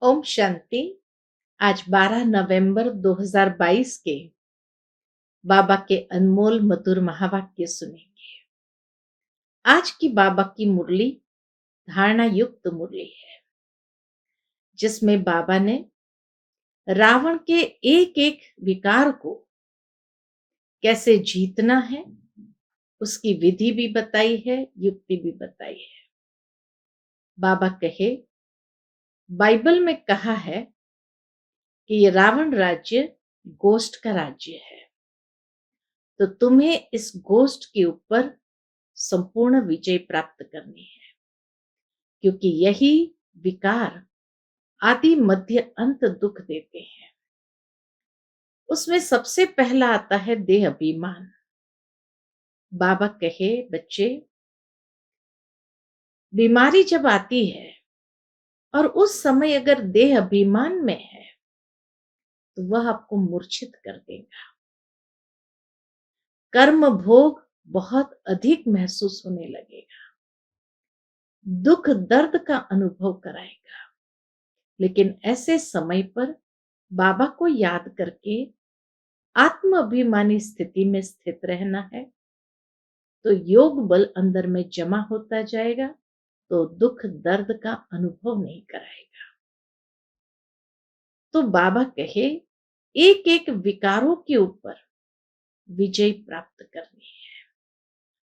ओम शांति। आज 12 नवंबर 2022 के बाबा के अनमोल मधुर महावाक्य सुनेंगे। आज की बाबा की मुरली धारणा युक्त मुरली है, जिसमें बाबा ने रावण के एक एक विकार को कैसे जीतना है, उसकी विधि भी बताई है, युक्ति भी बताई है। बाबा कहे, बाइबल में कहा है कि ये रावण राज्य गोष्ठ का राज्य है, तो तुम्हें इस गोष्ठ के ऊपर संपूर्ण विजय प्राप्त करनी है, क्योंकि यही विकार आदि मध्य अंत दुख देते हैं। उसमें सबसे पहला आता है देह अभिमान। बाबा कहे, बच्चे, बीमारी जब आती है और उस समय अगर देह अभिमान में है तो वह आपको मूर्छित कर देगा। कर्म भोग बहुत अधिक महसूस होने लगेगा, दुख दर्द का अनुभव कराएगा। लेकिन ऐसे समय पर बाबा को याद करके आत्म अभिमानी स्थिति में स्थित रहना है, तो योग बल अंदर में जमा होता जाएगा, तो दुख दर्द का अनुभव नहीं कराएगा। तो बाबा कहे, एक एक विकारों के ऊपर विजय प्राप्त करनी है।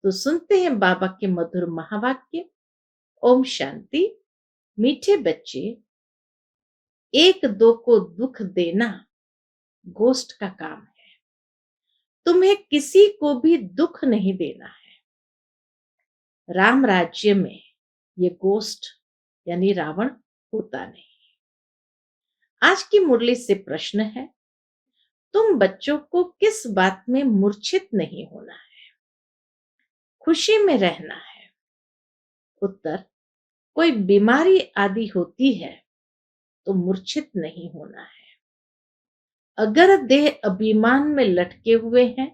तो सुनते हैं बाबा के मधुर महावाक्य। ओम शांति। मीठे बच्चे, एक दो को दुख देना गोष्ठ का काम है। तुम्हें किसी को भी दुख नहीं देना है। राम राज्य में ये गोष्ठ यानी रावण होता नहीं। आज की मुरली से प्रश्न है, तुम बच्चों को किस बात में मूर्छित नहीं होना है, खुशी में रहना है। उत्तर, कोई बीमारी आदि होती है तो मूर्छित नहीं होना है। अगर देह अभिमान में लटके हुए हैं,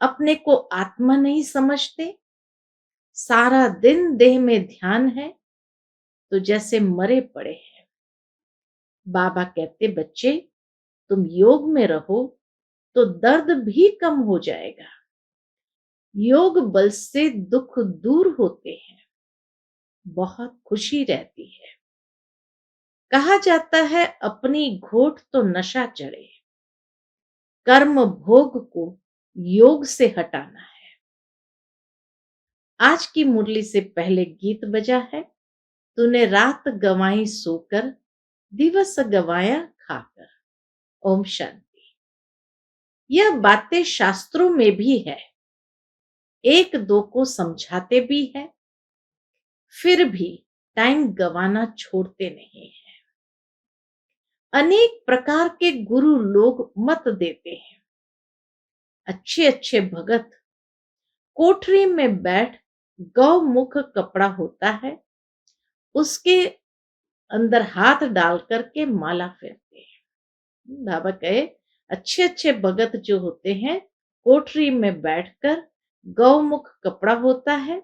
अपने को आत्मा नहीं समझते, सारा दिन देह में ध्यान है, तो जैसे मरे पड़े हैं। बाबा कहते, बच्चे, तुम योग में रहो तो दर्द भी कम हो जाएगा। योग बल से दुख दूर होते हैं, बहुत खुशी रहती है। कहा जाता है, अपनी घोट तो नशा चढ़े। कर्म भोग को योग से हटाना है। आज की मुरली से पहले गीत बजा है, तूने रात गंवाई सोकर, दिवस गंवाया खाकर। ओम शांति। यह बातें शास्त्रों में भी है, एक दो को समझाते भी है, फिर भी टाइम गंवाना छोड़ते नहीं है। अनेक प्रकार के गुरु लोग मत देते हैं। अच्छे अच्छे भगत कोठरी में बैठ गौमुख कपड़ा होता है, उसके अंदर हाथ डाल करके माला फेरते हैं। बाबा कहे, अच्छे अच्छे भगत जो होते हैं, कोठरी में बैठकर गौमुख कपड़ा होता है,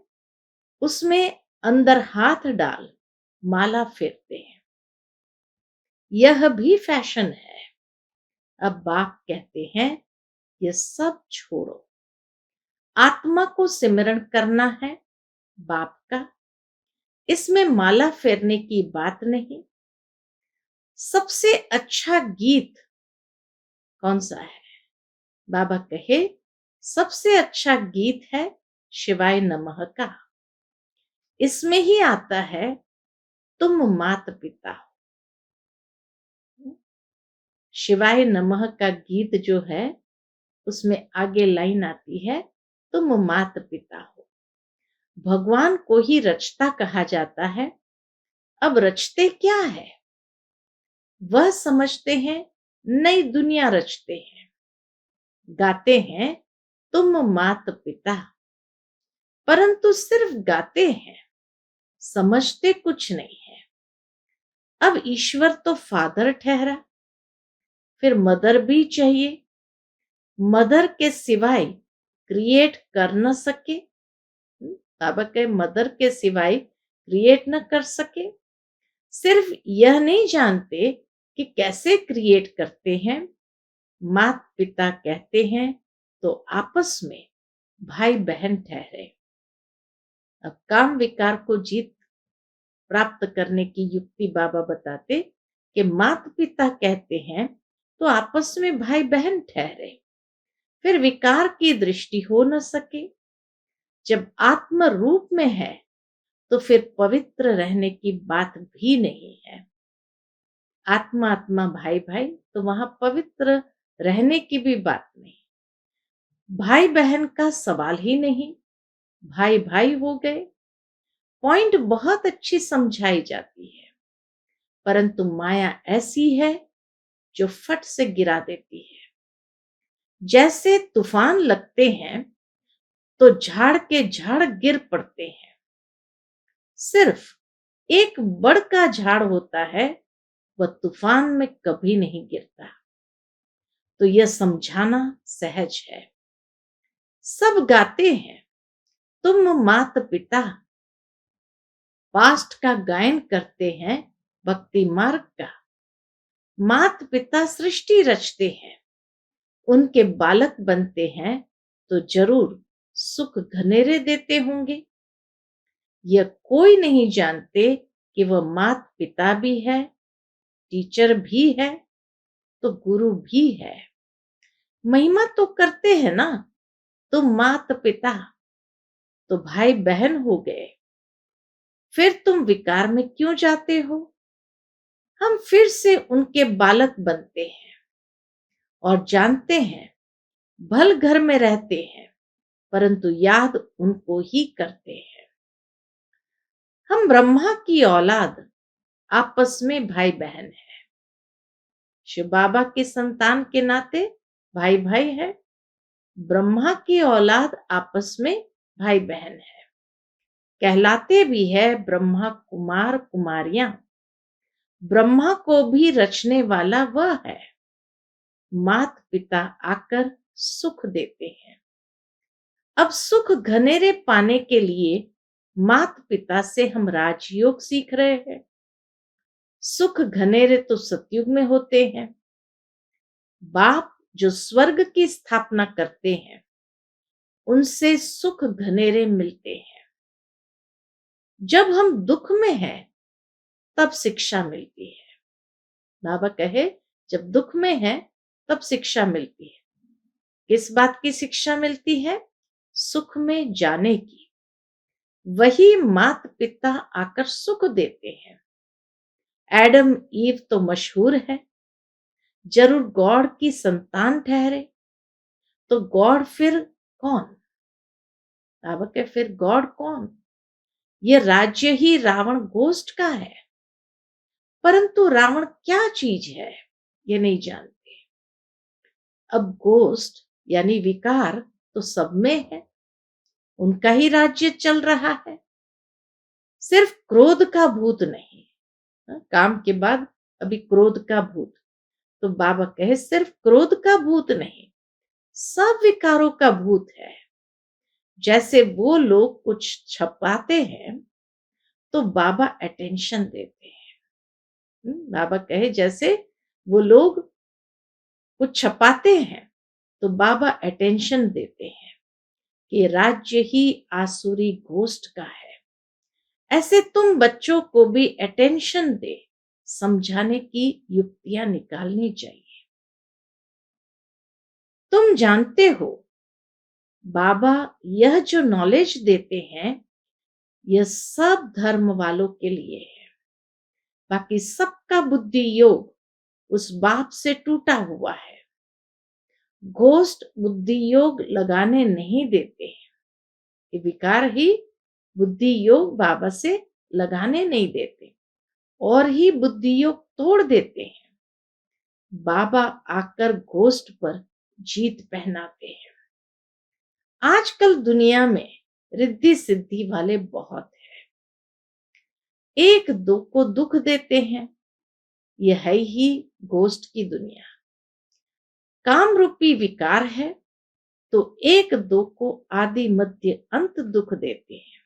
उसमें अंदर हाथ डाल माला फेरते हैं। यह भी फैशन है। अब बाप कहते हैं, ये सब छोड़ो, आत्मा को सिमरण करना है बाप का। इसमें माला फेरने की बात नहीं। सबसे अच्छा गीत कौन सा है? बाबा कहे, सबसे अच्छा गीत है शिवाय नमः का। इसमें ही आता है, तुम मात पिता हो। शिवाय नमः का गीत जो है, उसमें आगे लाइन आती है, तुम मात पिता हो। भगवान को ही रचता कहा जाता है। अब रचते क्या है, वह समझते हैं, नई दुनिया रचते हैं। गाते हैं, तुम मात पिता, परंतु सिर्फ गाते हैं, समझते कुछ नहीं है। अब ईश्वर तो फादर ठहरा, फिर मदर भी चाहिए। मदर के सिवाय क्रिएट कर न सके। बाबा के मदर के सिवाय क्रिएट न कर सके। सिर्फ यह नहीं जानते कि कैसे क्रिएट करते हैं। माता पिता कहते हैं तो आपस में भाई बहन ठहरे। अब काम विकार को जीत प्राप्त करने की युक्ति बाबा बताते कि माता पिता कहते हैं तो आपस में भाई बहन ठहरे, फिर विकार की दृष्टि हो न सके। जब आत्म रूप में है तो फिर पवित्र रहने की बात भी नहीं है। आत्मा आत्मा भाई भाई, तो वहां पवित्र रहने की भी बात नहीं, भाई बहन का सवाल ही नहीं, भाई भाई हो गए। पॉइंट बहुत अच्छी समझाई जाती है, परंतु माया ऐसी है जो फट से गिरा देती है। जैसे तूफान लगते हैं तो झाड़ के झाड़ गिर पड़ते हैं, सिर्फ एक बड़ का झाड़ होता है, वह तूफान में कभी नहीं गिरता। तो यह समझाना सहज है। सब गाते हैं तुम माता पिता, पास्ट का गायन करते हैं भक्ति मार्ग का। माता पिता सृष्टि रचते हैं, उनके बालक बनते हैं तो जरूर सुख घनेरे देते होंगे। यह कोई नहीं जानते कि वह माता पिता भी है, टीचर भी है, तो गुरु भी है। महिमा तो करते हैं ना, तो माता पिता तो भाई बहन हो गए, फिर तुम विकार में क्यों जाते हो। हम फिर से उनके बालक बनते हैं और जानते हैं भल घर में रहते हैं, परंतु याद उनको ही करते हैं। हम ब्रह्मा की औलाद आपस में भाई बहन है, शिव बाबा के संतान के नाते भाई भाई है। ब्रह्मा की औलाद आपस में भाई बहन है, कहलाते भी है ब्रह्मा कुमार कुमारियां। ब्रह्मा को भी रचने वाला वह है। माता पिता आकर सुख देते हैं। अब सुख घनेरे पाने के लिए माता पिता से हम राजयोग सीख रहे हैं। सुख घनेरे तो सतयुग में होते हैं। बाप जो स्वर्ग की स्थापना करते हैं, उनसे सुख घनेरे मिलते हैं। जब हम दुख में हैं तब शिक्षा मिलती है। बाबा कहे जब दुख में है तब शिक्षा मिलती है। किस बात की शिक्षा मिलती है? सुख में जाने की। वही माता पिता आकर सुख देते हैं। एडम ईव तो मशहूर है, जरूर गॉड की संतान ठहरे। तो गॉड फिर कौन? बाबा के फिर गॉड कौन? ये राज्य ही रावण गोष्ठ का है, परंतु रावण क्या चीज है ये नहीं जानते। अब गोष्ठ यानी विकार तो सब में है, उनका ही राज्य चल रहा है। सिर्फ क्रोध का भूत नहीं। काम के बाद अभी क्रोध का भूत, तो बाबा कहे सिर्फ क्रोध का भूत नहीं, सब विकारों का भूत है। जैसे वो लोग कुछ छपाते हैं तो बाबा अटेंशन देते हैं। बाबा कहे जैसे वो लोग कुछ छपाते हैं तो बाबा अटेंशन देते हैं कि राज्य ही आसुरी गोष्ठ का है। ऐसे तुम बच्चों को भी अटेंशन दे समझाने की युक्तियां निकालनी चाहिए। तुम जानते हो बाबा यह जो नॉलेज देते हैं यह सब धर्म वालों के लिए है। बाकी सबका बुद्धि योग उस बाप से टूटा हुआ है। गोष्ठ बुद्धि योग लगाने नहीं देते हैं। ये विकार ही बुद्धि योग बाबा से लगाने नहीं देते और ही बुद्धि योग तोड़ देते हैं। बाबा आकर गोष्ठ पर जीत पहनाते हैं। आजकल दुनिया में रिद्धि सिद्धि वाले बहुत हैं, एक दो को दुख देते हैं। यह है ही गोष्ठ की दुनिया। काम रूपी विकार है तो एक दो को आदि मध्य अंत दुख देते हैं।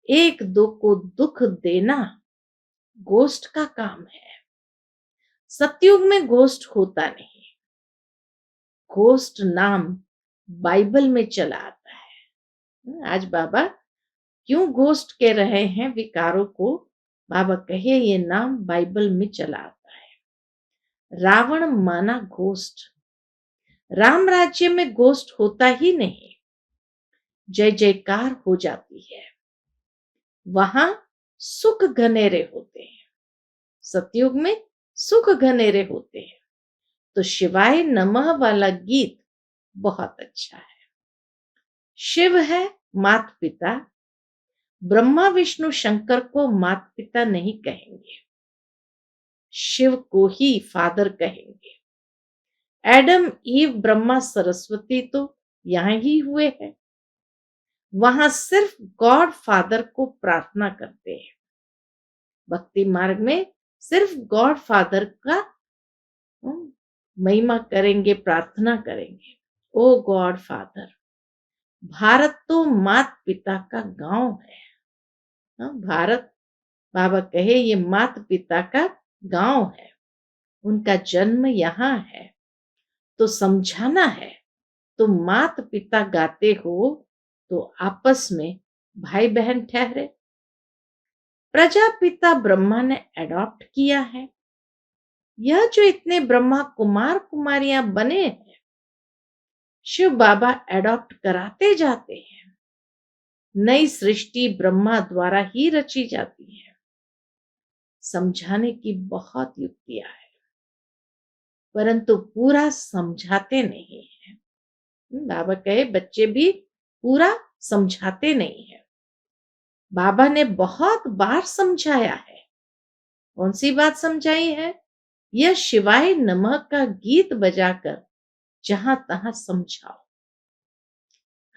एक दो को दुख देना गोष्ट का काम है। सतयुग में गोष्ट होता नहीं। गोष्ट नाम बाइबल में चला आता है। आज बाबा क्यों घोस्ट कह रहे हैं विकारों को? बाबा कहे ये नाम बाइबल में चला आता है। रावण माना घोस्ट। राम राज्य में घोस्ट होता ही नहीं, जय जयकार हो जाती है। वहां सुख घनेरे होते हैं। सतयुग में सुख घनेरे होते हैं। तो शिवाय नमः वाला गीत बहुत अच्छा है। शिव है माता पिता। ब्रह्मा विष्णु शंकर को माता पिता नहीं कहेंगे, शिव को ही फादर कहेंगे। एडम ईव ब्रह्मा सरस्वती तो यहां ही हुए हैं। वहां सिर्फ गॉड फादर को प्रार्थना करते हैं। भक्ति मार्ग में सिर्फ गॉड फादर का महिमा करेंगे, प्रार्थना करेंगे। ओ गॉड फादर। भारत तो माता पिता का गांव है। भारत बाबा कहे ये माता पिता का गांव है। उनका जन्म यहाँ है। तो समझाना है। तो माता पिता गाते हो तो आपस में भाई बहन ठहरे। प्रजापिता ब्रह्मा ने अडॉप्ट किया है। यह जो इतने ब्रह्मा कुमार कुमारियां बने हैं, शिव बाबा अडॉप्ट कराते जाते हैं। नई सृष्टि ब्रह्मा द्वारा ही रची जाती है। समझाने की बहुत युक्तियां है, परंतु पूरा समझाते नहीं है। बाबा कहे बच्चे भी पूरा समझाते नहीं है। बाबा ने बहुत बार समझाया है। कौन सी बात समझाई है? यह शिवाय नमः का गीत बजाकर जहां तहां समझाओ।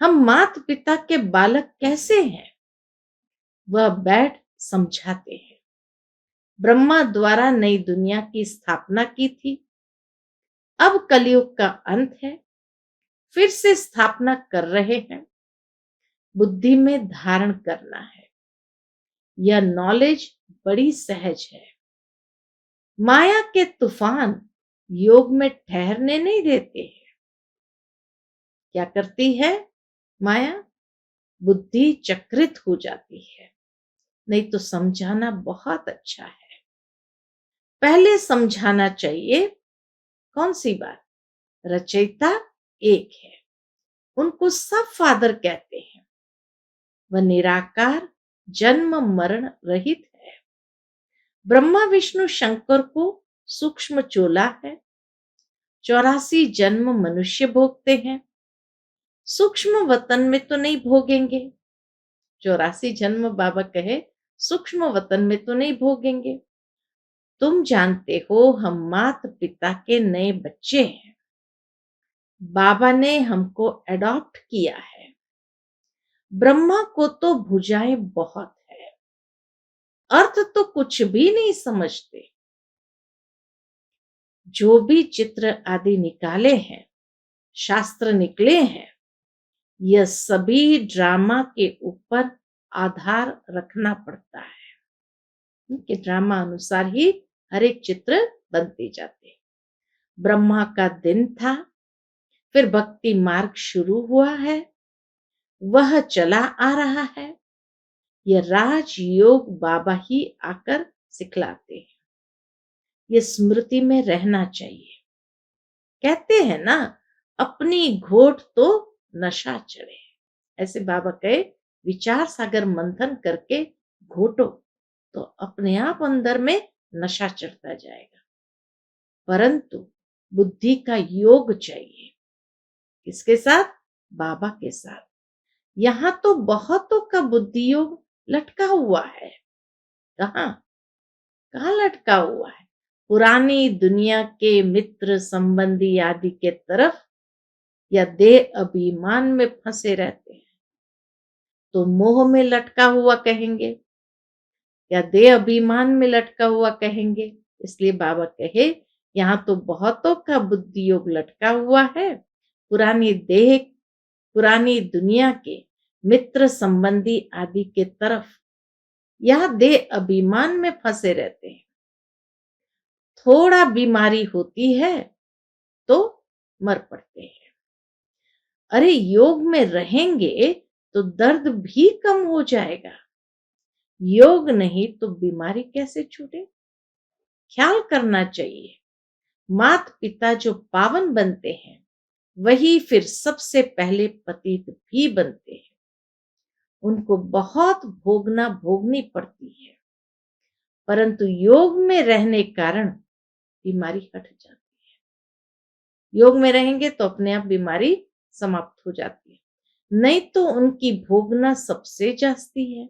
हम माता पिता के बालक कैसे हैं, वह बैठ समझाते हैं। ब्रह्मा द्वारा नई दुनिया की स्थापना की थी। अब कलयुग का अंत है, फिर से स्थापना कर रहे हैं। बुद्धि में धारण करना है। यह नॉलेज बड़ी सहज है। माया के तूफान योग में ठहरने नहीं देते हैं। क्या करती है माया? बुद्धि चक्रित हो जाती है। नहीं तो समझाना बहुत अच्छा है। पहले समझाना चाहिए कौन सी बात? रचयिता एक है, उनको सब फादर कहते हैं। वह निराकार जन्म मरण रहित है। ब्रह्मा विष्णु शंकर को सूक्ष्म चोला है। 84 जन्म मनुष्य भोगते हैं। सूक्ष्म वतन में तो नहीं भोगेंगे। 84 जन्म बाबा कहे सूक्ष्म वतन में तो नहीं भोगेंगे। तुम जानते हो हम माता पिता के नए बच्चे हैं। बाबा ने हमको अडॉप्ट किया है। ब्रह्मा को तो भुजाएं बहुत है, अर्थ तो कुछ भी नहीं समझते। जो भी चित्र आदि निकाले हैं, शास्त्र निकले हैं, यह सभी ड्रामा के ऊपर आधार रखना पड़ता है कि ड्रामा अनुसार ही हर एक चित्र बनते जाते। ब्रह्मा का दिन था, फिर भक्ति मार्ग शुरू हुआ है, वह चला आ रहा है। यह राजयोग बाबा ही आकर सिखलाते हैं। ये स्मृति में रहना चाहिए। कहते हैं ना, अपनी घोट तो नशा चढ़े। ऐसे बाबा कहे विचार सागर मंथन करके घोटो तो अपने आप अंदर में नशा चढ़ता जाएगा। परंतु बुद्धि का योग चाहिए। किसके साथ? बाबा के साथ। यहां तो बहुतों का बुद्धि योग लटका हुआ है। कहां कहां लटका हुआ है? पुरानी दुनिया के मित्र संबंधी आदि के तरफ या देह अभिमान में फंसे रहते हैं। तो मोह में लटका हुआ कहेंगे या देह अभिमान में लटका हुआ कहेंगे। इसलिए बाबा कहे यहाँ तो बहुतों का बुद्धि योग लटका हुआ है। पुरानी देह, पुरानी दुनिया के मित्र संबंधी आदि के तरफ या देह अभिमान में फंसे रहते हैं। थोड़ा बीमारी होती है तो मर पड़ते हैं। अरे योग में रहेंगे तो दर्द भी कम हो जाएगा। योग नहीं तो बीमारी कैसे छूटे? ख्याल करना चाहिए। माता पिता जो पावन बनते हैं वही फिर सबसे पहले पतित भी बनते हैं। उनको बहुत भोगनी पड़ती है, परंतु योग में रहने कारण बीमारी हट जाती है। योग में रहेंगे तो अपने आप बीमारी समाप्त हो जाती है। नहीं तो उनकी भोगना सबसे जास्ती है,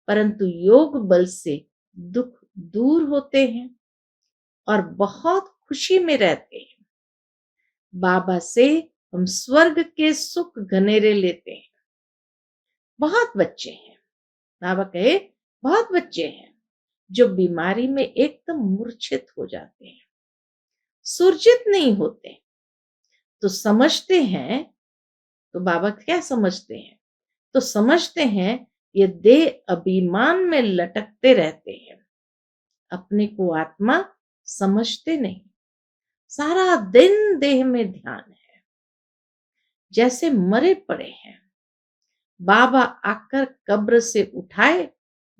परंतु योग बल से दुख दूर होते हैं और बहुत खुशी में रहते हैं। बाबा से हम स्वर्ग के सुख घनेरे लेते हैं। बहुत बच्चे हैं, बाबा कहे बहुत बच्चे हैं जो बीमारी में एकदम मूर्छित हो जाते हैं, सुरजित नहीं होते। तो समझते हैं, तो बाबा क्या समझते हैं? तो समझते हैं ये देह अभिमान में लटकते रहते हैं, अपने को आत्मा समझते नहीं। सारा दिन देह में ध्यान है, जैसे मरे पड़े हैं। बाबा आकर कब्र से उठाए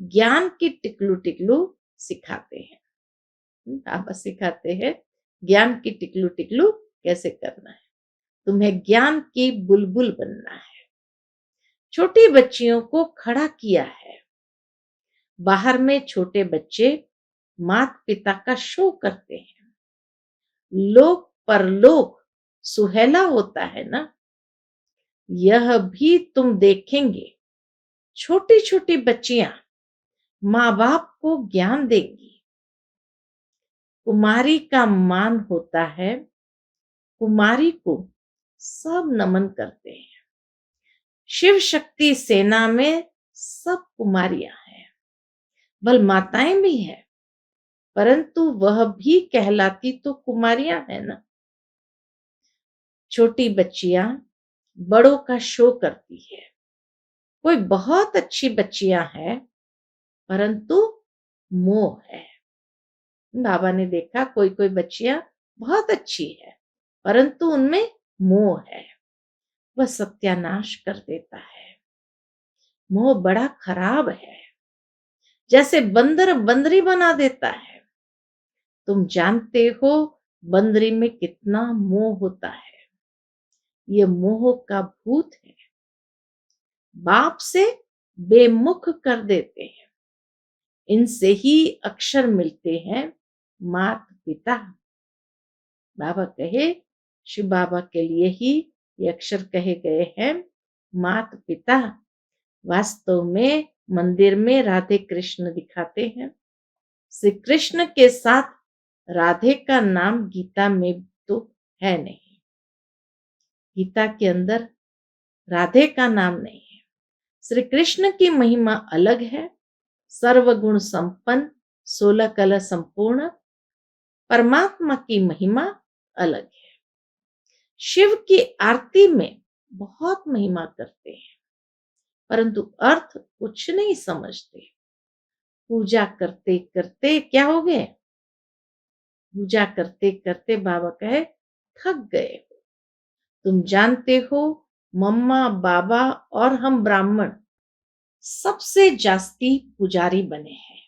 ज्ञान की टिकलू टिकलू सिखाते हैं। बाबा सिखाते हैं ज्ञान की टिकलू टिकलू कैसे करना है। तुम्हें ज्ञान की बुलबुल बनना है। छोटी बच्चियों को खड़ा किया है। बाहर में छोटे बच्चे माता पिता का शो करते हैं। लोक परलोक सुहेला होता है ना, यह भी तुम देखेंगे। छोटी छोटी बच्चियां माँ बाप को ज्ञान देंगी। कुमारी का मान होता है, कुमारी को सब नमन करते हैं। शिव शक्ति सेना में सब कुमारियां हैं, बल माताएं भी हैं, परंतु वह भी कहलाती तो कुमारियां है ना। छोटी बच्चियां बड़ों का शो करती है। कोई बहुत अच्छी बच्चियां हैं, परंतु मोह है। बाबा ने देखा कोई कोई बच्चियां बहुत अच्छी है, परंतु उनमें मोह है, वह सत्यानाश कर देता है। मोह बड़ा खराब है, जैसे बंदर बंदरी बना देता है। तुम जानते हो बंदरी में कितना मोह होता है। ये मोह का भूत है, बाप से बेमुख कर देते हैं। इनसे ही अक्षर मिलते हैं मात पिता। बाबा कहे, शिव बाबा के लिए ही ये अक्षर कहे गए हैं मात पिता। वास्तव में मंदिर में राधे कृष्ण दिखाते हैं। श्री कृष्ण के साथ राधे का नाम गीता में तो है नहीं। गीता के अंदर राधे का नाम नहीं है। श्री कृष्ण की महिमा अलग है, सर्वगुण संपन्न, 16 कला संपूर्ण। परमात्मा की महिमा अलग है। शिव की आरती में बहुत महिमा करते हैं, परंतु अर्थ कुछ नहीं समझते। पूजा करते करते क्या हो गए? पूजा करते करते बाबा कहे थक गए हो। तुम जानते हो मम्मा बाबा और हम ब्राह्मण सबसे जास्ती पुजारी बने हैं।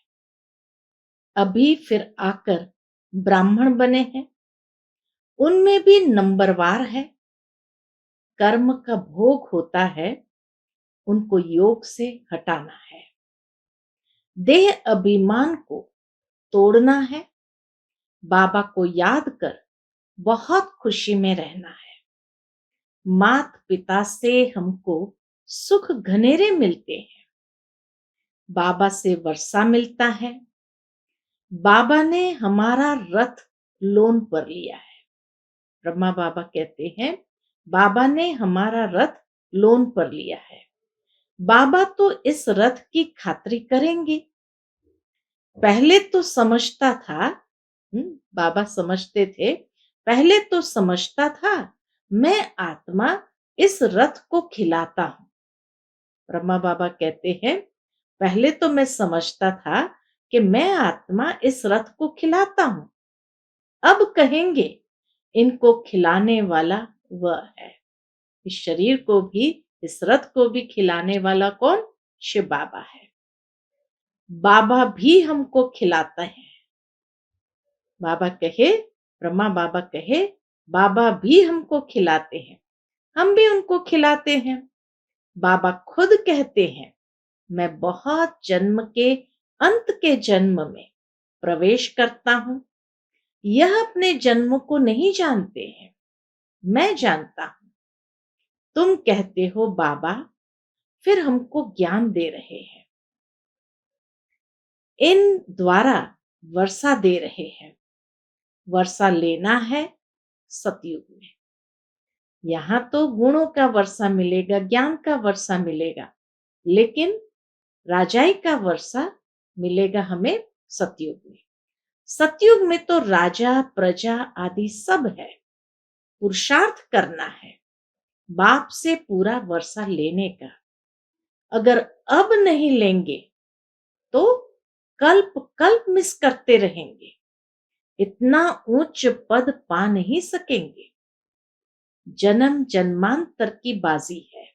अभी फिर आकर ब्राह्मण बने हैं, उनमें भी नंबरवार है। कर्म का भोग होता है, उनको योग से हटाना है। देह अभिमान को तोड़ना है। बाबा को याद कर बहुत खुशी में रहना है। मात पिता से हमको सुख घनेरे मिलते हैं। बाबा से वर्षा मिलता है। बाबा ने हमारा रथ लोन पर लिया है। ब्रह्मा बाबा कहते हैं बाबा ने हमारा रथ लोन पर लिया है। बाबा तो इस रथ की खातिरी करेंगे। पहले तो समझता था, बाबा समझते थे, पहले तो समझता था मैं आत्मा इस रथ को खिलाता हूं। ब्रह्मा बाबा कहते हैं पहले तो मैं समझता था कि मैं आत्मा इस रथ को खिलाता हूं। अब कहेंगे इनको खिलाने वाला वह है। इस शरीर को भी, इस रथ को भी खिलाने वाला कौन? शिव बाबा है। बाबा भी हमको खिलाते हैं। बाबा कहे, ब्रह्मा बाबा कहे, बाबा भी हमको खिलाते हैं, हम भी उनको खिलाते हैं। बाबा खुद कहते हैं, मैं बहुत जन्म के अंत के जन्म में प्रवेश करता हूं। यह अपने जन्म को नहीं जानते हैं, मैं जानता हूं। तुम कहते हो बाबा, फिर हमको ज्ञान दे रहे हैं, इन द्वारा वर्षा दे रहे हैं। वर्षा लेना है सतयुग में। यहां तो गुणों का वर्षा मिलेगा, ज्ञान का वर्षा मिलेगा, लेकिन राजाई का वर्षा मिलेगा हमें सतयुग में। सतयुग में तो राजा प्रजा आदि सब है। पुरुषार्थ करना है बाप से पूरा वर्षा लेने का। अगर अब नहीं लेंगे तो कल्प कल्प मिस करते रहेंगे, इतना उच्च पद पा नहीं सकेंगे। जन्म जन्मांतर की बाजी है,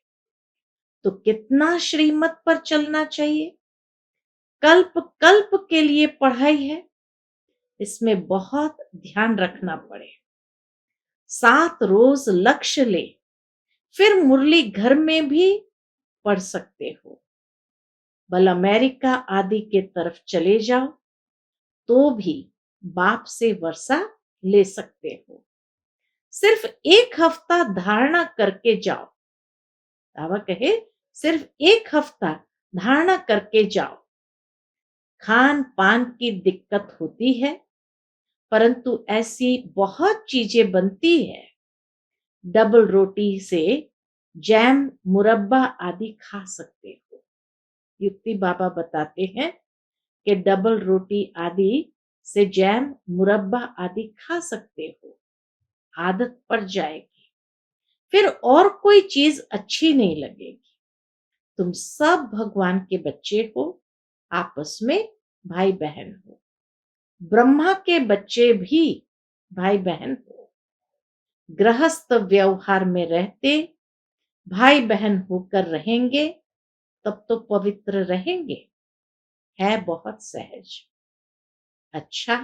तो कितना श्रीमत पर चलना चाहिए। कल्प कल्प के लिए पढ़ाई है, इसमें बहुत ध्यान रखना पड़े। 7 रोज लक्ष्य ले, फिर मुरली घर में भी पढ़ सकते हो। बल अमेरिका आदि के तरफ चले जाओ तो भी बाप से वर्षा ले सकते हो। सिर्फ 1 हफ्ता धारणा करके जाओ। बाबा कहे, सिर्फ 1 हफ्ता धारणा करके जाओ। खान पान की दिक्कत होती है, परंतु ऐसी बहुत चीजें बनती है। डबल रोटी से जैम मुरब्बा आदि खा सकते हो। युक्ति बाबा बताते हैं कि डबल रोटी आदि से जैम मुरब्बा आदि खा सकते हो, आदत पड़ जाएगी, फिर और कोई चीज अच्छी नहीं लगेगी। तुम सब भगवान के बच्चे हो, आपस में भाई बहन हो। ब्रह्मा के बच्चे भी भाई बहन हो। गृहस्थ व्यवहार में रहते भाई बहन होकर रहेंगे, तब तो पवित्र रहेंगे। है बहुत सहज। अच्छा,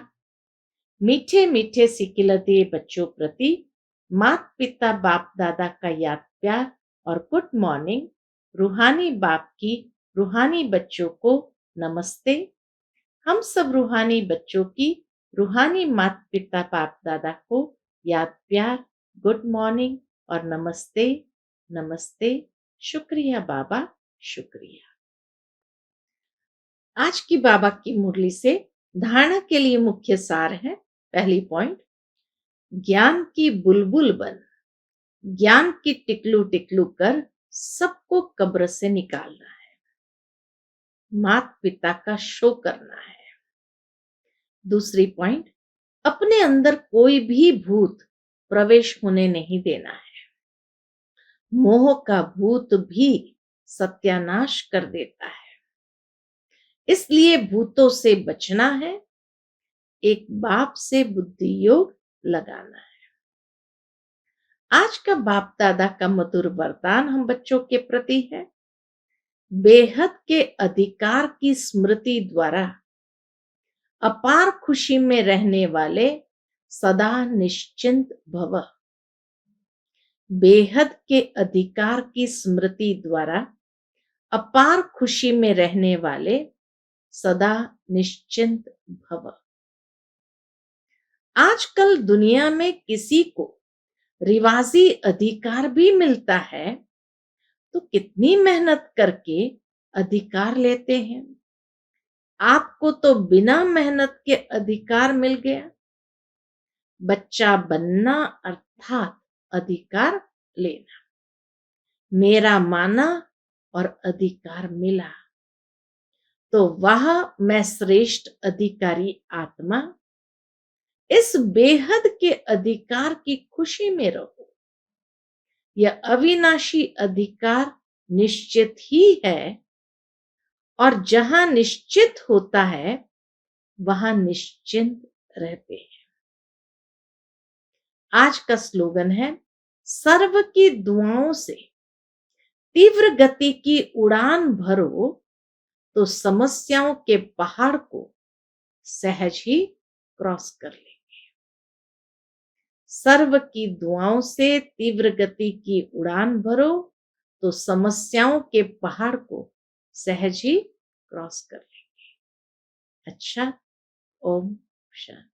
मीठे मीठे सिकिलते बच्चों प्रति माता पिता बाप दादा का याद प्यार और गुड मॉर्निंग। रूहानी बाप की रूहानी बच्चों को नमस्ते। हम सब रूहानी बच्चों की रूहानी माता पिता बाप दादा को याद प्यार, गुड मॉर्निंग और नमस्ते। नमस्ते। शुक्रिया बाबा, शुक्रिया। आज की बाबा की मुरली से धारणा के लिए मुख्य सार है। पहली पॉइंट, ज्ञान की बुलबुल बन, ज्ञान की टिकलू टिकलू कर सबको कब्र से निकालना है। माता पिता का शो करना है। दूसरी पॉइंट, अपने अंदर कोई भी भूत प्रवेश होने नहीं देना है। मोह का भूत भी सत्यानाश कर देता है, इसलिए भूतों से बचना है। एक बाप से बुद्धि योग लगाना है। आज का बाप दादा का मधुर वरदान हम बच्चों के प्रति है। बेहद के अधिकार की स्मृति द्वारा अपार खुशी में रहने वाले सदा निश्चिंत भव। बेहद के अधिकार की स्मृति द्वारा अपार खुशी में रहने वाले सदा निश्चिंत भव। आजकल दुनिया में किसी को रिवाजी अधिकार भी मिलता है तो कितनी मेहनत करके अधिकार लेते हैं। आपको तो बिना मेहनत के अधिकार मिल गया। बच्चा बनना अर्थात अधिकार लेना। मेरा माना और अधिकार मिला, तो वह मैं श्रेष्ठ अधिकारी आत्मा इस बेहद के अधिकार की खुशी में रहो। यह अविनाशी अधिकार निश्चित ही है और जहां निश्चित होता है वहां निश्चिंत रहते हैं। आज का स्लोगन है, सर्व की दुआओं से तीव्र गति की उड़ान भरो तो समस्याओं के पहाड़ को सहज ही क्रॉस कर लेंगे। सर्व की दुआओं से तीव्र गति की उड़ान भरो तो समस्याओं के पहाड़ को सहज ही क्रॉस कर लेंगे। अच्छा, ओम शांति।